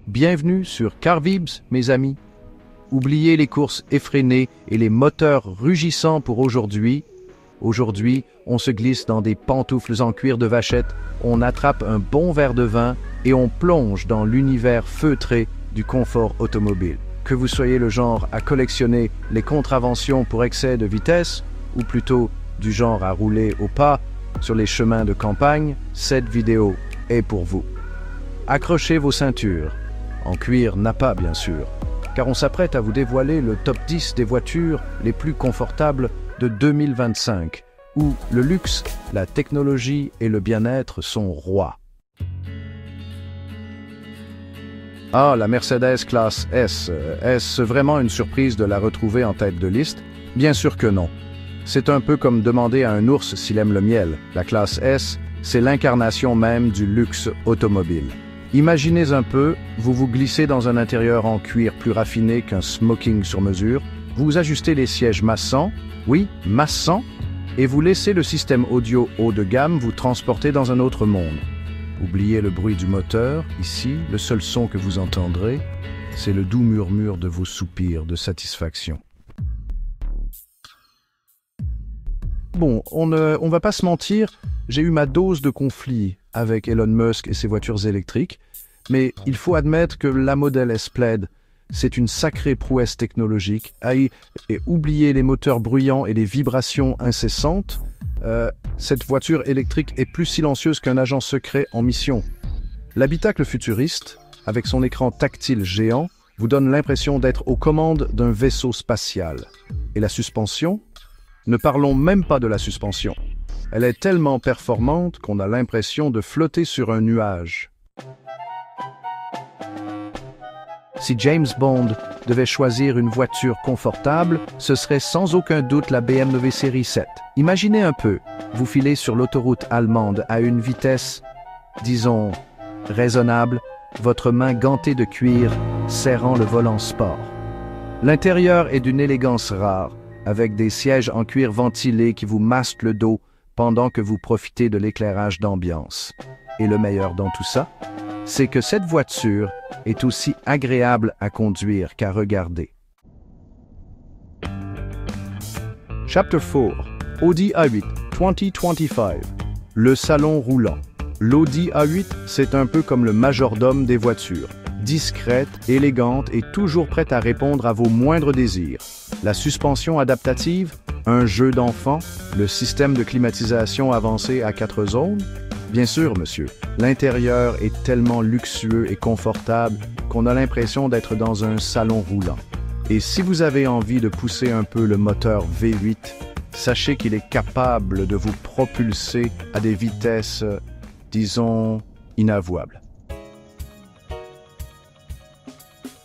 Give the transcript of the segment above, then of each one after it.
Bienvenue sur Carvibs, mes amis. Oubliez les courses effrénées et les moteurs rugissants pour aujourd'hui. Aujourd'hui, on se glisse dans des pantoufles en cuir de vachette, on attrape un bon verre de vin et on plonge dans l'univers feutré du confort automobile. Que vous soyez le genre à collectionner les contraventions pour excès de vitesse, ou plutôt du genre à rouler au pas sur les chemins de campagne, cette vidéo est pour vous. Accrochez vos ceintures, en cuir Nappa bien sûr, car on s'apprête à vous dévoiler le top 10 des voitures les plus confortables de 2025, où le luxe, la technologie et le bien-être sont rois. Ah, la Mercedes classe S. Est-ce vraiment une surprise de la retrouver en tête de liste? Bien sûr que non. C'est un peu comme demander à un ours s'il aime le miel. La classe S, c'est l'incarnation même du luxe automobile. Imaginez un peu, vous vous glissez dans un intérieur en cuir plus raffiné qu'un smoking sur mesure, vous ajustez les sièges massants, oui, massants, et vous laissez le système audio haut de gamme vous transporter dans un autre monde. Oubliez le bruit du moteur, ici, le seul son que vous entendrez, c'est le doux murmure de vos soupirs de satisfaction. Bon, on va pas se mentir, j'ai eu ma dose de conflits avec Elon Musk et ses voitures électriques, mais il faut admettre que la Model S Plaid, c'est une sacrée prouesse technologique. Et oubliez les moteurs bruyants et les vibrations incessantes, cette voiture électrique est plus silencieuse qu'un agent secret en mission. L'habitacle futuriste, avec son écran tactile géant, vous donne l'impression d'être aux commandes d'un vaisseau spatial. Et la suspension? Ne parlons même pas de la suspension. Elle est tellement performante qu'on a l'impression de flotter sur un nuage. Si James Bond devait choisir une voiture confortable, ce serait sans aucun doute la BMW série 7. Imaginez un peu, vous filez sur l'autoroute allemande à une vitesse, disons, raisonnable, votre main gantée de cuir serrant le volant sport. L'intérieur est d'une élégance rare, avec des sièges en cuir ventilés qui vous massent le dos pendant que vous profitez de l'éclairage d'ambiance. Et le meilleur dans tout ça, c'est que cette voiture est aussi agréable à conduire qu'à regarder. Chapter 4. Audi A8 2025. Le salon roulant. L'Audi A8, c'est un peu comme le majordome des voitures. Discrète, élégante et toujours prête à répondre à vos moindres désirs. La suspension adaptative, un jeu d'enfant, le système de climatisation avancé à 4 zones. Bien sûr, monsieur, l'intérieur est tellement luxueux et confortable qu'on a l'impression d'être dans un salon roulant. Et si vous avez envie de pousser un peu le moteur V8, sachez qu'il est capable de vous propulser à des vitesses, disons, inavouables.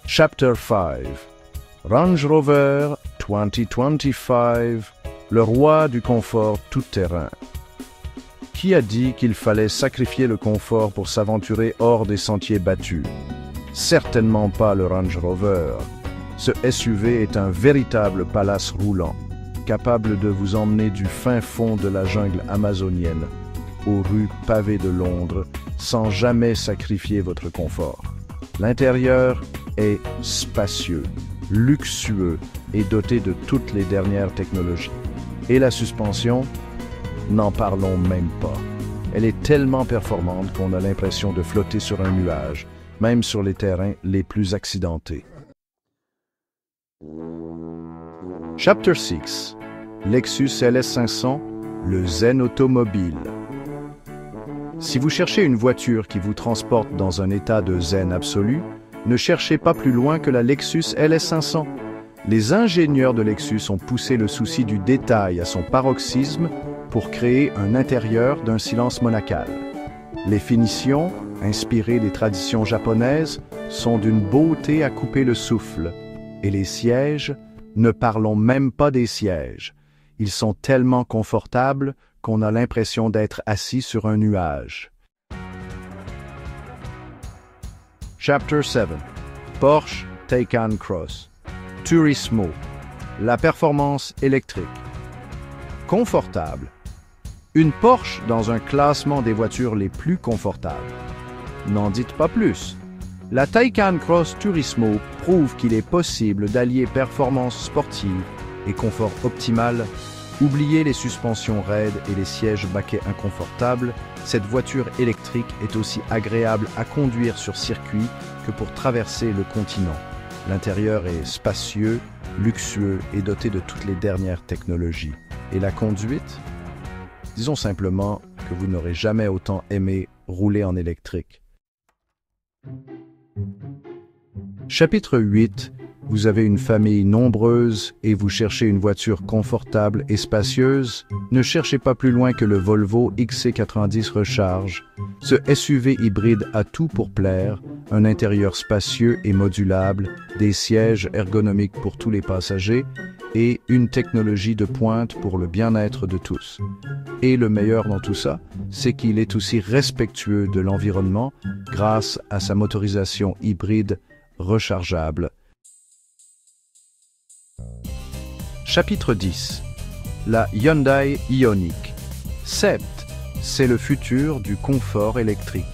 Chapter 5. Range Rover 2025, le roi du confort tout-terrain. Qui a dit qu'il fallait sacrifier le confort pour s'aventurer hors des sentiers battus? Certainement pas le Range Rover. Ce SUV est un véritable palace roulant, capable de vous emmener du fin fond de la jungle amazonienne aux rues pavées de Londres sans jamais sacrifier votre confort. L'intérieur est spacieux, luxueux et doté de toutes les dernières technologies. Et la suspension? N'en parlons même pas. Elle est tellement performante qu'on a l'impression de flotter sur un nuage, même sur les terrains les plus accidentés. Chapter 6. Lexus LS500, le zen automobile. Si vous cherchez une voiture qui vous transporte dans un état de zen absolu, ne cherchez pas plus loin que la Lexus LS500. Les ingénieurs de Lexus ont poussé le souci du détail à son paroxysme pour créer un intérieur d'un silence monacal. Les finitions, inspirées des traditions japonaises, sont d'une beauté à couper le souffle. Et les sièges, ne parlons même pas des sièges. Ils sont tellement confortables qu'on a l'impression d'être assis sur un nuage. Chapter 7. Porsche Taycan Cross. Turismo. La performance électrique. Confortable. Une Porsche dans un classement des voitures les plus confortables. N'en dites pas plus. La Taycan Cross Turismo prouve qu'il est possible d'allier performance sportive et confort optimal. Oubliez les suspensions raides et les sièges baquets inconfortables, cette voiture électrique est aussi agréable à conduire sur circuit que pour traverser le continent. L'intérieur est spacieux, luxueux et doté de toutes les dernières technologies. Et la conduite? Disons simplement que vous n'aurez jamais autant aimé rouler en électrique. Chapitre 8. Vous avez une famille nombreuse et vous cherchez une voiture confortable et spacieuse? Ne cherchez pas plus loin que le Volvo XC90 Recharge. Ce SUV hybride a tout pour plaire, un intérieur spacieux et modulable, des sièges ergonomiques pour tous les passagers et une technologie de pointe pour le bien-être de tous. Et le meilleur dans tout ça, c'est qu'il est aussi respectueux de l'environnement grâce à sa motorisation hybride rechargeable. Chapitre 10. La Hyundai Ioniq. Certes, c'est le futur du confort électrique.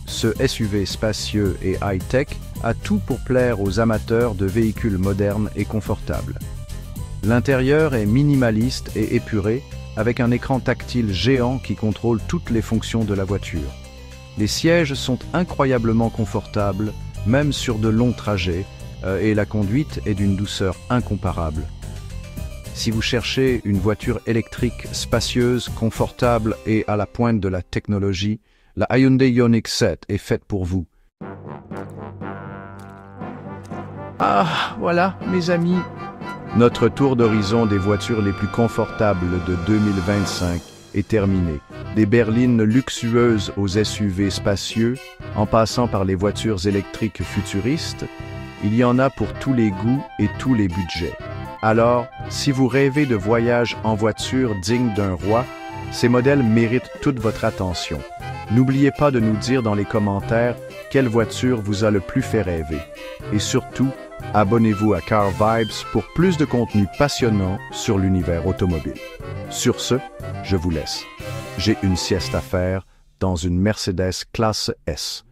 Ce SUV spacieux et high-tech a tout pour plaire aux amateurs de véhicules modernes et confortables. L'intérieur est minimaliste et épuré, avec un écran tactile géant qui contrôle toutes les fonctions de la voiture. Les sièges sont incroyablement confortables, même sur de longs trajets, et la conduite est d'une douceur incomparable. Si vous cherchez une voiture électrique spacieuse, confortable et à la pointe de la technologie, la Hyundai Ioniq 7 est faite pour vous. Ah, voilà, mes amis. Notre tour d'horizon des voitures les plus confortables de 2025 est terminé. Des berlines luxueuses aux SUV spacieux, en passant par les voitures électriques futuristes, il y en a pour tous les goûts et tous les budgets. Alors, si vous rêvez de voyages en voiture dignes d'un roi, ces modèles méritent toute votre attention. N'oubliez pas de nous dire dans les commentaires quelle voiture vous a le plus fait rêver. Et surtout, abonnez-vous à Car Vibes pour plus de contenu passionnant sur l'univers automobile. Sur ce, je vous laisse. J'ai une sieste à faire dans une Mercedes classe S.